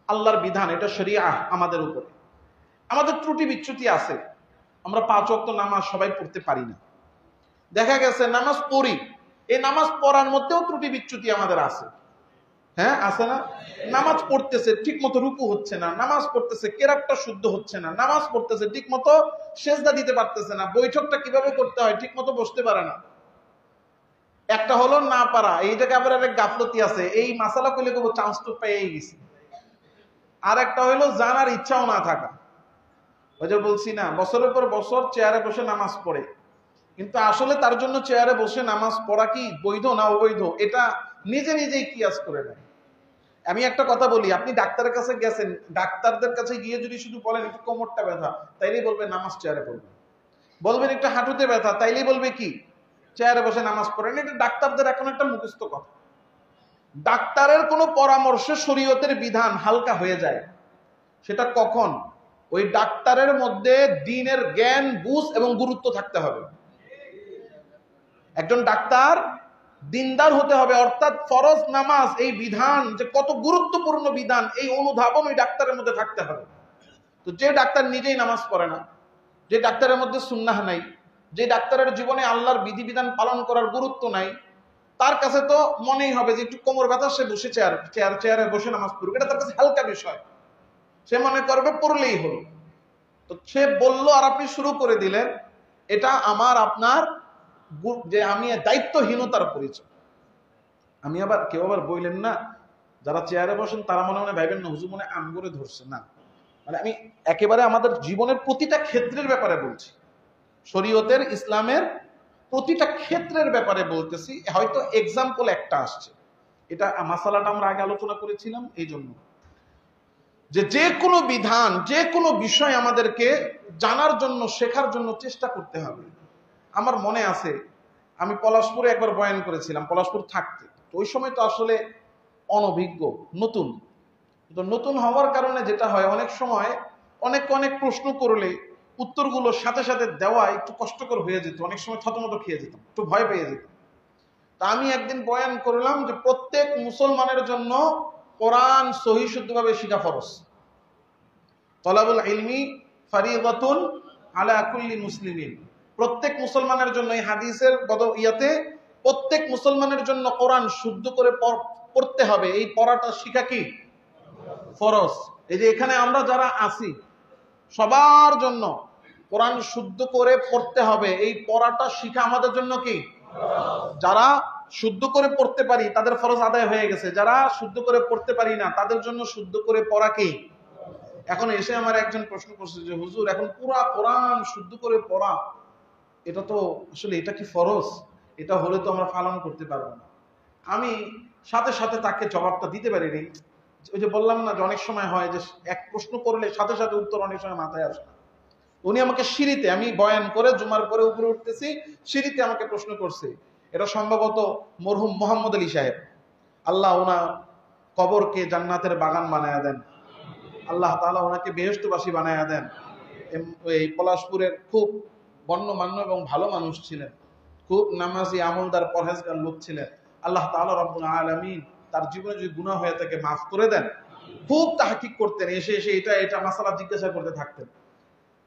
আল্লাহর বিধান, এটা শরিয়াহ আমাদের উপরে। আমাদের ত্রুটি বিচ্যুতি আছে, আমরা 5 ওয়াক্ত নামাজ সবাই পড়তে পারি না। দেখা গেছে নামাজ পড়ি, এই নামাজ পড়ার মধ্যেও ত্রুটি বিচ্যুতি আমাদের আছে। হ্যাঁ, আছে না? নামাজ পড়তেছে ঠিক মতো রুকু হচ্ছে না, নামাজ পড়তেছে কেরাতটা শুদ্ধ হচ্ছে না, নামাজ পড়তেছে ঠিক মতো সেজদা দিতে পারতেছে না, বৈঠকটা কিভাবে করতে হয় ঠিক মতো বসতে পারে না। একটা হলো না পারা, এই জায়গায় আবার এক গাফলতি আছে, এই মাসালা কইলে কেবল চান্স তো পেয়ে গেছি। আর একটা হলো জানার ইচ্ছাও না থাকা। ওই যে বলছি না, বছরের পর বছর চেয়ারে বসে নামাজ পড়ে, কিন্তু আসলে তার জন্য চেয়ারে বসে নামাজ পড়া কি বৈধ না অবৈধ, এটা নিজে নিজেই কিয়াস করে নেয়। আমি একটা কথা বলি, আপনি ডাক্তারের কাছে গেছেন, ডাক্তারদের কাছে গিয়ে যদি শুধু বলেন একটু কোমরটা ব্যথা, তাইলেই বলবে নামাজ চেয়ারে পড়বে। বলবেন একটু হাঁটুতে ব্যথা, তাইলেই বলবে কি চেয়ারে বসে নামাজ পড়েন। এটা ডাক্তারদের এখন একটা মুখস্থ কথা। ডাক্তারের কোনো পরামর্শে শরীয়তের বিধান হালকা হয়ে যায়, সেটা কখন? ওই ডাক্তারের মধ্যে দ্বীনের জ্ঞান, বুঝ এবং গুরুত্ব থাকতে হবে। একজন ডাক্তার দিনদার হতে হবে, অর্থাৎ ফরজ নামাজ এই বিধান যে কত গুরুত্বপূর্ণ বিধান, এই অনুধাবন ওই ডাক্তারের মধ্যে থাকতে হবে। তো যে ডাক্তার নিজেই নামাজ পড়ে না, যে ডাক্তারের মধ্যে সুন্নাহ নাই, যে ডাক্তারের জীবনে আল্লাহর বিধিবিধান পালন করার গুরুত্ব নাই, তার কাছে তো মনেই হবে যে একটু কোমর ব্যথা, সে বসে চেয়ারে বসে নামাজ পড়বে, এটা তার কাছে হালকা বিষয়, সে মনে করবে পড়লেই হলো। তো সে বললো আর আপনি শুরু করে দিলেন, এটা আমার আপনার যে আমি দায়িত্বহীনতার পরিচয়। আমি আবার কেউ আবার বললেন না, যারা চেয়ারে বসেন তারা মনে মনে ভাইবেন না হুজুর মনে আঙ্গুরে ধরছে না, মানে আমি একেবারে আমাদের জীবনের প্রতিটা ক্ষেত্রের ব্যাপারে বলছি, শরীয়তের ইসলামের প্রতিটা ক্ষেত্রের ব্যাপারে বলতেছি। হয়তো এক্সাম্পল একটা আসছে, এটা মাসালাটা আমরা আগে আলোচনা করেছিলাম, এই জন্য যে কোনো বিধান, যে কোনো বিষয় আমাদেরকে জানার জন্য, শেখার জন্য চেষ্টা করতে হবে। আমার মনে আছে আমি পলাশপুরে একবার বয়ান করেছিলাম, পলাশপুর থাকতে। তো ওই সময় তো আসলে অনভিজ্ঞ, নতুন। তো নতুন হওয়ার কারণে যেটা হয়, অনেক সময় অনেক প্রশ্ন করলে উত্তরগুলো সাথে সাথে দেওয়া একটু কষ্টকর হয়ে যেত, অনেক সময় থতমত খেয়ে যেতাম, একটু ভয় পেয়ে যেতাম। তা আমি একদিন বয়ান করলাম যে প্রত্যেক মুসলমানের জন্য কোরআন সহিহ শুদ্ধভাবে শিখা ফরজ। তলাবুল ইলমি ফারিদাতুন আলা কুল্লি মুসলিমিন। প্রত্যেক মুসলমানের জন্য, এই হাদিসের ইয়াতে প্রত্যেক মুসলমানের জন্য কোরআন শুদ্ধ করে পড়তে হবে। এই পড়াটা শিখা কি ফরজ। এই যে এখানে আমরা যারা আছি সবার জন্য কোরআন শুদ্ধ করে পড়তে হবে। এই পড়াটা শিখা আমাদের জন্য কি, যারা শুদ্ধ করে পড়তে পারি তাদের ফরজ আদায় হয়ে গেছে, যারা শুদ্ধ করে পড়তে পারি না তাদের জন্য শুদ্ধ করে পড়া কি। এখন এসে আমার একজন প্রশ্ন করছে যে হুজুর, এখন পুরা কোরআন শুদ্ধ করে পড়া, এটা তো আসলে এটা কি ফরজ? এটা হলে তো আমরা পালন করতে পারবো না। আমি সাথে সাথে তাকে জবাবটা দিতে পারি নি। ওই যে বললাম না যে অনেক সময় হয় যে এক প্রশ্ন করলে সাথে সাথে উত্তর অনেক সময় মাথায় আসে না। উনি আমাকে সিঁড়িতে, আমি বয়ান করে জুমার পরে উপরে উঠতেছি, সিঁড়িতে আমাকে প্রশ্ন করছে। এটা সম্ভবত মরহুম মোহাম্মদ আলী সাহেব, আল্লাহ ওনা কবরকে জান্নাতের বাগান বানায়া দেন, আল্লাহ তাআলা ওনাকে বেহেশতবাসী বানায়া দেন। এই পলাশপুরের খুব গণ্যমান্য এবং ভালো মানুষ ছিলেন, খুব নামাজি আমলদার পরহেজগার লোক ছিলেন। আল্লাহ তাআলা রব্বুল আলামিন তার জীবনে যদি গুনাহ হয়ে থাকে মাফ করে দেন। খুব তাহকিক করতেন, এসে এসে এটা মাসালা জিজ্ঞাসা করতে থাকতেন।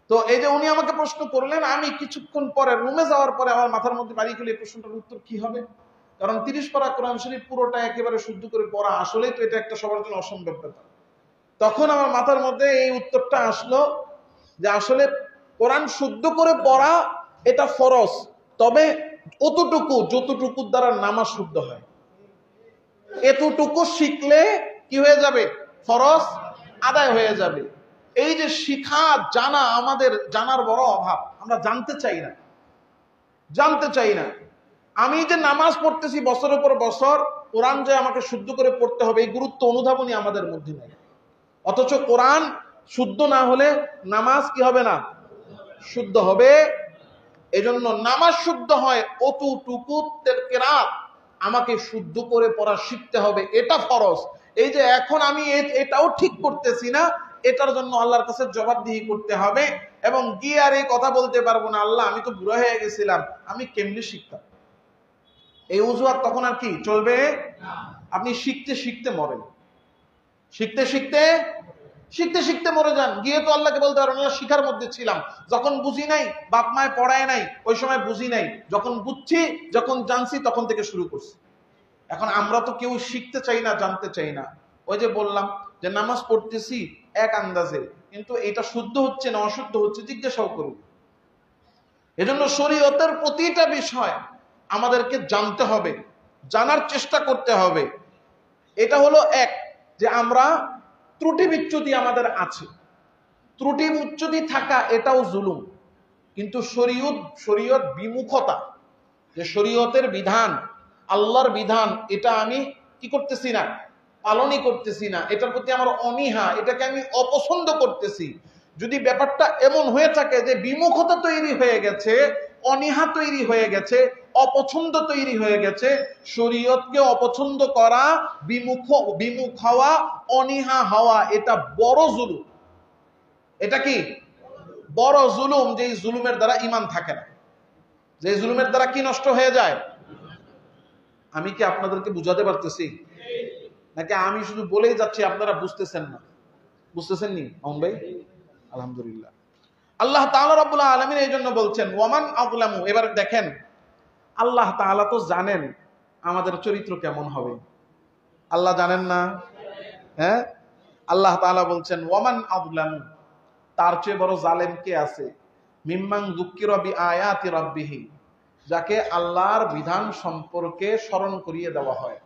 তো এই যে উনি আমাকে প্রশ্ন করলেন, আমি কিছুক্ষণ পরে রুমে যাওয়ার পরে আমার মাথার মধ্যে বাড়ি গেলে এই প্রশ্নটার উত্তর কি হবে। কারণ 30 পারা কোরআন শরীফ পুরোটা একেবারে শুদ্ধ করে পড়া আসলেই তো এটা একটা সবার জন্য অসম্ভব ব্যাপার। তখন আমার মাথার মধ্যে এই উত্তরটা আসলো যে আসলে কোরআন শুদ্ধ করে পড়া এটা ফরজ, তবে অতটুকু যতটুকুর দ্বারা নামাজ শুদ্ধ হয়, এতটুকু শিখলে কি হয়ে যাবে, ফরজ আদায় হয়ে যাবে। এই যে শিখা জানা, আমাদের জানার বড় অভাব, আমরা জানতে চাই না। আমি যে নামাজ পড়তেছি বছরের পর বছর, কোরআন যে আমাকে শুদ্ধ করে পড়তে হবে এই গুরুত্ব অনুধাবনই আমাদের মধ্যে নেই। অথচ কোরআন শুদ্ধ না হলে নামাজ কি হবে না, শুদ্ধ হবে। এজন্য নামাজ শুদ্ধ হয় অতটুকু কেরাত আমাকে শুদ্ধ করে পড়া শিখতে হবে, এটা ফরজ। এই যে এখন আমি এটাও ঠিক করতেছি না, এটার জন্য আল্লাহর কাছে জবাবদিহি করতে হবে। এবং গিয়ে আর এই কথা বলতে পারবো না, আল্লাহ আমি তো বুড়া হয়ে গেছিলাম, আমি কেমনি শিখতাম। এই অজুহাত তখন আর কি চলবে। আপনি শিখতে শিখতে মরেন, শিখতে শিখতে মরে যান। গিয়ে তো আল্লাহকে বলতে পারবেন আল্লাহ শিখার মধ্যে ছিলাম, যখন বুঝি নাই বাপ মায় পড়ায় নাই ওই সময় বুঝি নাই, যখন বুঝছি যখন জানছি তখন থেকে শুরু করছি। এখন আমরা তো কেউ শিখতে চাই না, জানতে চাই না। ওই যে বললাম যে নামাজ পড়তেছি এক আন্দাজে, কিন্তু এটা শুদ্ধ হচ্ছে না অশুদ্ধ হচ্ছে জিজ্ঞাসাও করুন। এজন্য শরীয়তের প্রতিটা বিষয় আমাদেরকে জানতে হবে, জানার চেষ্টা করতে হবে। এটা হলো এক, যে আমরা ত্রুটি বিচ্যুতি আমাদের আছে, ত্রুটি বিচ্যুতি থাকা এটাও জুলুম। কিন্তু শরীয়ত বিমুখতা, যে শরীয়তের বিধান আল্লাহর বিধান, এটা আমি কি করতেছি না, পালনই করতেছি না, এটার প্রতি আমার অনীহা, এটাকে আমি অপছন্দ করতেছি। যদি ব্যাপারটা এমন হয়ে থাকে যে বিমুখতা তৈরি হয়ে গেছে, অনীহা তৈরি হয়ে গেছে, অপছন্দ তৈরি হয়ে গেছে, শরীয়তকে অপছন্দ করা, বিমুখ হওয়া, অনীহা হওয়া, এটা বড় জুলুম। এটা কি বড় জুলুম, যে জুলুমের দ্বারা ঈমান থাকে না, যে জুলুমের দ্বারা কি নষ্ট হয়ে যায়। আমি কি আপনাদেরকে বুঝাতে পারতেছি নাকি আমি শুধু বলেই যাচ্ছি, আপনারা বুঝতেছেন না? বুঝতেছেন নি অমন ভাই? আলহামদুলিল্লাহ। আল্লাহ তাআলা রাব্বুল আলামিন এই জন্য বলছেন ওয়ামান আযলামু। এবার দেখেন আল্লাহ তাআলা তো জানেন আমাদের চরিত্র কেমন হবে, আল্লাহ জানেন না? হ্যাঁ, আল্লাহ তাআলা বলছেন ওয়ামান আযলামু, তার চেয়ে বড় জালেম কে আছে, মিম্মান যুক্কিরা বিআয়াতি রাব্বিহি, যাকে আল্লাহর বিধান সম্পর্কে স্মরণ করিয়ে দেওয়া হয়।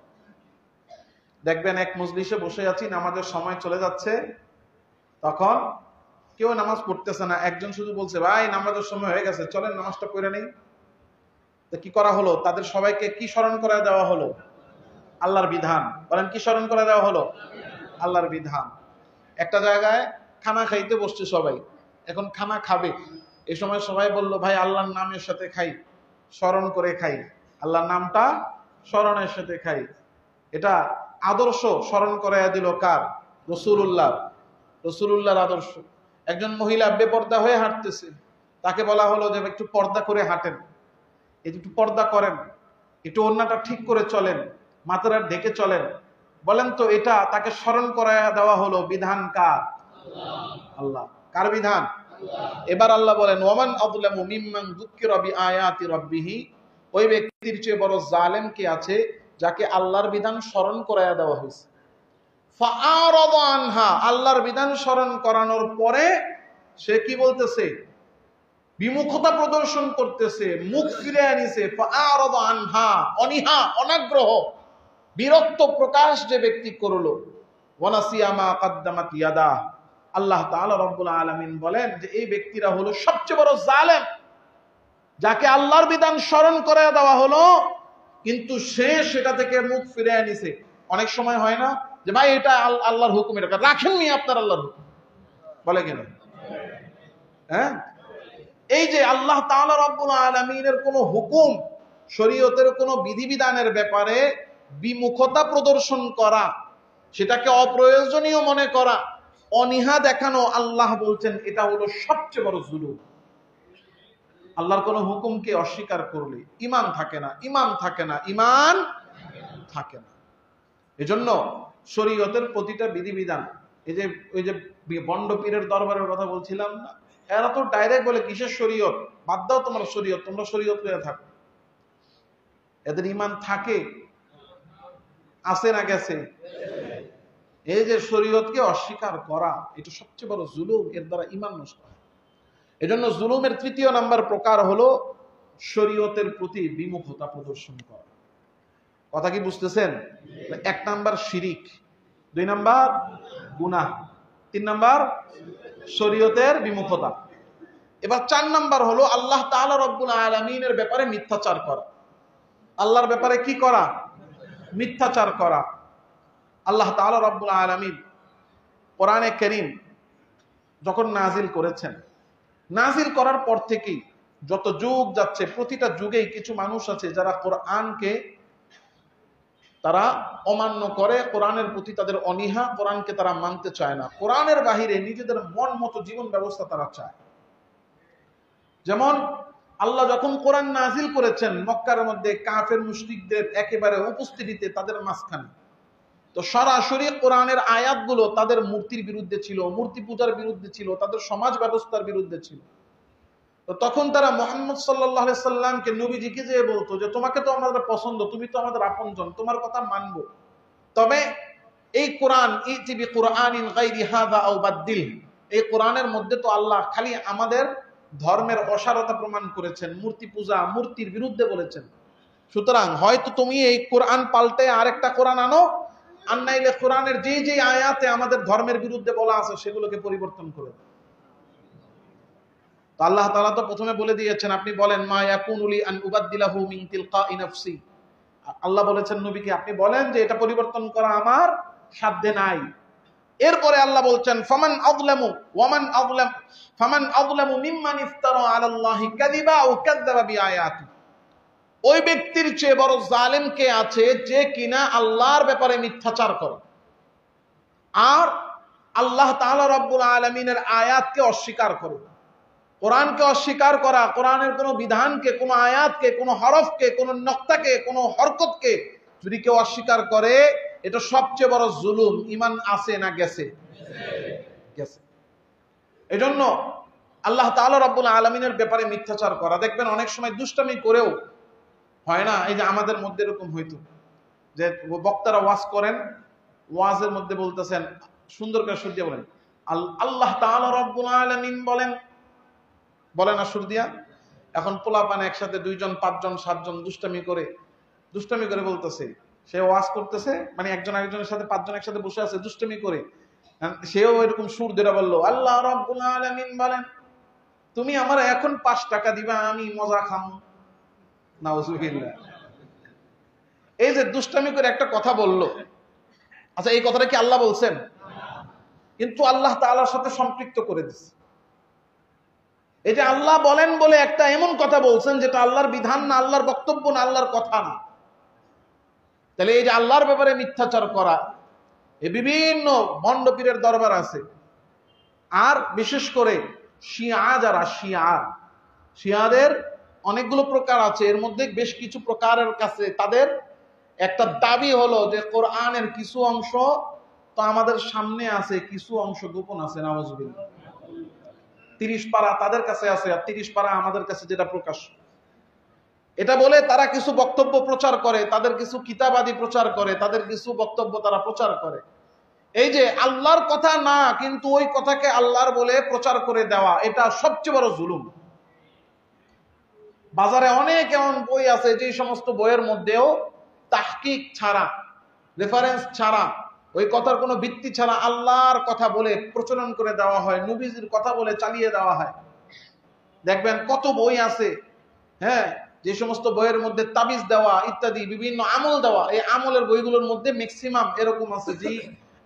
দেখবেন এক মজলিসে বসে আছি, নামাজের সময় চলে যাচ্ছে, তখন কেউ নামাজ পড়তেছে না, একজন শুধু বলছে ভাই নামাজের সময় হয়ে গেছে চলেন নামাজটা পড়ে নেই। তো কি করা হলো, তাদের সবাইকে কি স্মরণ করে দেওয়া হলো, আল্লাহর বিধান। বলেন কি স্মরণ করে দেওয়া হলো, আল্লাহর বিধান। একটা জায়গায় খানা খাইতে বসছে সবাই, এখন খানা খাবে, এই সময় সবাই বলল ভাই আল্লাহর নামের সাথে খাই, স্মরণ করে খাই, আল্লাহর নামটা স্মরণের সাথে খাই। এটা আদর্শ স্মরণ করাইয়া দিল কার, রসুলুল্লাহর আদর্শ। একজন মহিলা বেপর্দা হয়ে হাঁটতেছে, তাকে বলা হলো যে একটু পর্দা করে হাঁটেন, একটু পর্দা করেন, একটু ওড়নাটা ঠিক করে চলেন, মাথাটা ঢেকে চলেন। বলেন তো এটা তাকে স্মরণ করাইয়া দেওয়া হলো বিধান কার, আল্লাহ। কার বিধান? এবার আল্লাহ বলেন ওয়ামান আযলামু মিম্মান যুক্কিরা বিআয়াতি রাব্বিহি, ওই ব্যক্তির চেয়ে বড় জালেম কে আছে যাকে আল্লাহর বিধান স্মরণ করায়া দেওয়া হয়েছে। ফাআরাদা আনহা, আল্লাহর বিধান স্মরণ করানোর পরে সে কি বলতেছে? বিমুখতা প্রদর্শন করতেছে, মুখ ফিরে আনিছে। ফাআরাদা আনহা, অনীহা, অনাগ্রহ, বিরক্ত প্রকাশ যে ব্যক্তি করলো। ওয়ানাসিয়া মা কাদ্দামাত ইয়াদা, আল্লাহ তাআলা রব্বুল আলামিন বলেন যে এই ব্যক্তিরা হলো সবচেয়ে বড় জালেম, যাকে আল্লাহর বিধান স্মরণ করে দেওয়া হলো কিন্তু সে সেটা থেকে মুখ ফিরে আনিছে। অনেক সময় হয় না যে ভাই এটা আল্লাহর হুকুম, এটা রাখেননি আপনার আল্লাহর হুকুম, বলে কেন? হ্যাঁ, এই যে আল্লাহ তাআলা রব্বুল আলামিনের কোন হুকুম, শরীয়তের কোন বিধিবিধানের ব্যাপারে বিমুখতা প্রদর্শন করা, সেটাকে অপ্রয়োজনীয় মনে করা, অনীহা দেখানো, আল্লাহ বলছেন এটা হলো সবচেয়ে বড় জুলুম। আল্লাহর কোন হুকুমকে অস্বীকার করলে ঈমান থাকে না, ঈমান থাকে না, ঈমান থাকে না। এজন্য শরীয়তের প্রতিটা বিধিবিধান, এই যে ওই যে বন্ড পীরের দরবারের কথা বলছিলাম না, এরা তো ডাইরেক্ট বলে কিসের শরীয়ত, বাদ দাও তোমার শরীয়ত, তোমরা শরীয়ত লইয়া থাকো। এদের ঈমান থাকে, আছে না গেছে? এই যে শরীয়তকে অস্বীকার করা, এটা সবচেয়ে বড় জুলুম, এর দ্বারা ঈমান নষ্ট হয়। এজন্য জুলুমের তৃতীয় নাম্বার প্রকার হলো শরীয়তের প্রতি বিমুখতা প্রদর্শন করা। কথা কি বুঝতেছেন? এক নাম্বার শিরিক, দুই নাম্বার গুনাহ, তিন নাম্বার শরীয়তের বিমুখতা। এবার চার নাম্বার হলো আল্লাহ তাআলা রব্বুল আলামিনের ব্যাপারে মিথ্যাচার করা। আল্লাহর ব্যাপারে কি করা? মিথ্যাচার করা। আল্লাহ তাআলা রব্বুল আলামিন কোরআনে কারীম যখন নাজিল করেছেন, নাজিল করার পর থেকেই যত যুগ যাচ্ছে, প্রতিটা যুগেই কিছু মানুষ আছে যারা কোরআনকে তারা অমান্য করে, কোরআনের প্রতি তাদের অনীহা, কোরআনকে তারা মানতে চায় না, কোরআনের বাহিরে নিজেদের মন মতো জীবন ব্যবস্থা তারা চায়। যেমন আল্লাহ যখন কোরআন নাজিল করেছেন মক্কার মধ্যে কাফের মুশরিকদের একেবারে উপস্থিতিতে, তাদের মাঝখানে, তো সরাসরি কোরআনের আয়াতগুলো তাদের মূর্তির বিরুদ্ধে ছিল, মূর্তি পূজার বিরুদ্ধে ছিল, তাদের সমাজ ব্যবস্থার বিরুদ্ধে ছিল। তো তখন তারা মুহাম্মদ সাল্লাল্লাহু আলাইহি সাল্লামকে, নবীজিকে যে বলতো যে তোমাকে তো আমাদের পছন্দ, তুমি তো আমাদের আপনজন, তোমার কথা মানবো, তবে এই কোরআন ইতি বিকুরআনিন গায়রি হাযা আও বাদদিল, এই কোরআনের মধ্যে তো আল্লাহ খালি আমাদের ধর্মের অসারতা প্রমাণ করেছেন, মূর্তি পূজা, মূর্তির বিরুদ্ধে বলেছেন। সুতরাং হয়তো তুমি এই কোরআন পাল্টে আরেকটা কোরআন আনো, আর নাইলে কোরআনের যে যে আয়াতে আমাদের ধর্মের বিরুদ্ধে বলা আছে সেগুলোকে পরিবর্তন করে দাও। তো আল্লাহ তাআলা তো প্রথমে বলে দিয়েছেন, আপনি বলেন মা ইয়াকুনু লি আন উবাদদিলাহু মিন তিলকাই নাফসি, আল্লাহ বলেছেন নবীকে আপনি বলেন যে এটা পরিবর্তন করা আমার সাধ্যে নাই। এরপরে আল্লাহ বলছেন ফামান আযলামু ওয়ামান আযলাম ফামান আযলামু মিম্মান ইফতারা আলাল্লাহি কাযিবা আও কাযযাবা বিআয়াতি, ওই ব্যক্তির চেয়ে বড় জালেম কে আছে যে কিনা আল্লাহর ব্যাপারে মিথ্যাচার করে আর আল্লাহ তাআলা রব্বুল আলামিনের আয়াতকে অস্বীকার করে। কোরআনকে অস্বীকার করা, কোরআনের কোনো বিধানকে, কোনো আয়াতকে, কোনো হরফকে, কোনো নক্তাকে, কোনো হরকতকে যদি কেউ অস্বীকার করে, এটা সবচেয়ে বড় জুলুম। ঈমান আছে না গেছে? গেছে। এজন্য আল্লাহ তাআলা রব্বুল আলামিনের ব্যাপারে মিথ্যাচার করা, দেখবেন অনেক সময় দুষ্টামি করেও হয় না। এই যে আমাদের মধ্যে এরকম হইতো যে বক্তারা ওয়াজ করেন, ওয়াজের মধ্যে বলতেছেন, সুন্দর করে সুর দিয়ে বলেন আল্লাহ তাআলা রব্বুল আলামিন বলেন, বলেন না সুর দিয়া। এখন পোলাপান একসাথে 2 জন 5 জন 7 জন দুষ্টামি করে বলতেছে, সে ওয়াজ করতেছে, মানে একজন আরেকজনের সাথে 5 জন একসাথে বসে আছে দুষ্টামি করে, সেও এরকম সুর দিয়ে বললো আল্লাহ রাব্বুল আলামিন বলেন তুমি আমার এখন 5 টাকা দিবা, আমি মজা খাম। নাউজুবিল্লাহ। এই যে দুষ্টামি করে একটা কথা বললো, আচ্ছা এই কথাটা কি আল্লাহ বলছেন? কিন্তু আল্লাহ তাআলার সাথে সম্পৃক্ত করে দিচ্ছে। এই যে আল্লাহ বলেন বলে একটা এমন কথা বলছেন যেটা আল্লাহর বিধান না, আল্লাহর বক্তব্য না, আল্লাহর কথা না। তাহলে এই যে আল্লাহর ব্যাপারে মিথ্যাচার করা, এই বিভিন্ন ভণ্ড পীরের দরবার আছে। আর বিশেষ করে যারা শিয়াদের অনেকগুলো প্রকার আছে, এর মধ্যে বেশ কিছু প্রকারের কাছে তাদের একটা দাবি হলো যে কোরআনের কিছু অংশ তো আমাদের সামনে আছে, কিছু অংশ গোপন আছে। নাউজুবিল্লাহ। 30 পারা তাদের কাছে আছে আর 30 পারা আমাদের কাছে যেটা প্রকাশ্য। এটা বলে তারা কিছু বক্তব্য প্রচার করে, তাদের কিছু কিতাবাদি প্রচার করে, তাদের কিছু বক্তব্য তারা প্রচার করে। এই যে আল্লাহর কথা না, কিন্তু ওই কথাকে আল্লাহর বলে প্রচার করে দেওয়া, এটা সবচেয়ে বড় জুলুম। বাজারে অনেক এমন বই আছে যে সমস্ত বইয়ের মধ্যেও তাহকিক ছাড়া, রেফারেন্স ছাড়া, ওই কথার কোনো ভিত্তি ছাড়া আল্লাহর কথা বলে প্রচলন করে দেওয়া হয়, নবীজির কথা বলে চালিয়ে দেওয়া হয়। দেখবেন কত বই আছে, হ্যাঁ, যে সমস্ত বইয়ের মধ্যে তাবিজ দেওয়া ইত্যাদি বিভিন্ন আমল দেওয়া, এই আমলের বইগুলোর মধ্যে ম্যাক্সিমাম এরকম আছে যে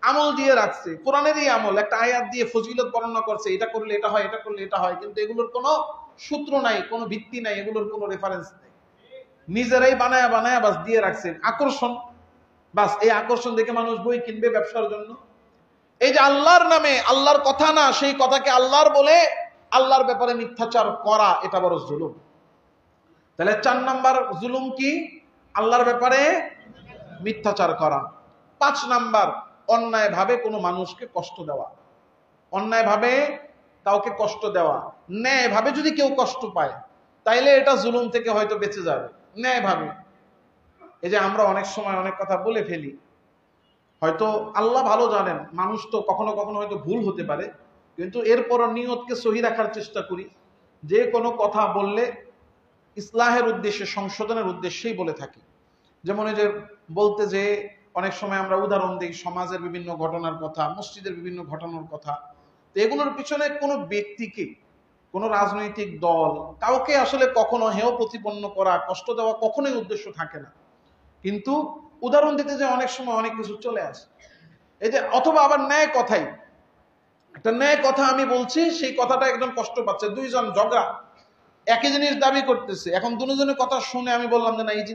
আমল দিয়ে রাখছে, কোরআনেরই আমল, একটা আয়াত দিয়ে ফজিলত বর্ণনা করছে, এটা করলে এটা হয়, এটা করলে এটা হয়, কিন্তু এগুলোর কোনো সূত্র নাই, কোনো ভিত্তি নাই, এগুলোর কোনো রেফারেন্স নেই, নিজেরাই বানায়া বানায়া বাস দিয়ে রাখছেন আকর্ষণ। বাস এই আকর্ষণ দেখে মানুষ বই কিনবে ব্যবসার জন্য। এই যে আল্লাহর নামে, আল্লাহর কথা না, সেই কথাকে আল্লাহর বলে আল্লাহর ব্যাপারে মিথ্যাচার করা, এটা বড় জুলুম। তাহলে 4 নাম্বার জুলুম কি? আল্লাহর ব্যাপারে মিথ্যাচার করা। 5 নাম্বার অন্যায় ভাবে কোনো মানুষকে কষ্ট দেওয়া। অন্যায় ভাবে কাউকে কষ্ট দেওয়া, ন্যায় ভাবে যদি কেউ কষ্ট পায় তাইলে এটা জুলুম থেকে হয়তো বেঁচে যাবে, ন্যায় ভাবে। এই যে আমরা অনেক সময় অনেক কথা বলে ফেলি, হয়তো আল্লাহ ভালো জানেন, মানুষ তো কখনো কখনো হয়তো ভুল হতে পারে, কিন্তু এরপরও নিয়তকে সহি রাখার চেষ্টা করি। যে কোনো কথা বললে ইসলাহের উদ্দেশ্যে, সংশোধনের উদ্দেশ্যেই বলে থাকি। যেমন এই যে বলতে যে অনেক সময় আমরা উদাহরণ দিই সমাজের বিভিন্ন ঘটনার কথা, মসজিদের বিভিন্ন ঘটনার কথা। তো এগুলোর পিছনে কোনো ব্যক্তিকে, কোনো রাজনৈতিক দল, কাউকে আসলে কখনো হেয় প্রতিপন্ন করা, কষ্ট দেওয়া কখনোই উদ্দেশ্য থাকে না, কিন্তু উদাহরণ দিতে যে অনেক সময় অনেক কিছু চলে আসে। এই যে অথবা আবার ন্যায় কথাই, একটা ন্যায় কথা আমি বলছি, সেই কথাটা একজন কষ্ট পাচ্ছে, দুইজন ঝগড়া, একই জিনিস দাবি করতেছে, এখন দুজনের কথা শুনে আমি বললাম যে না, এই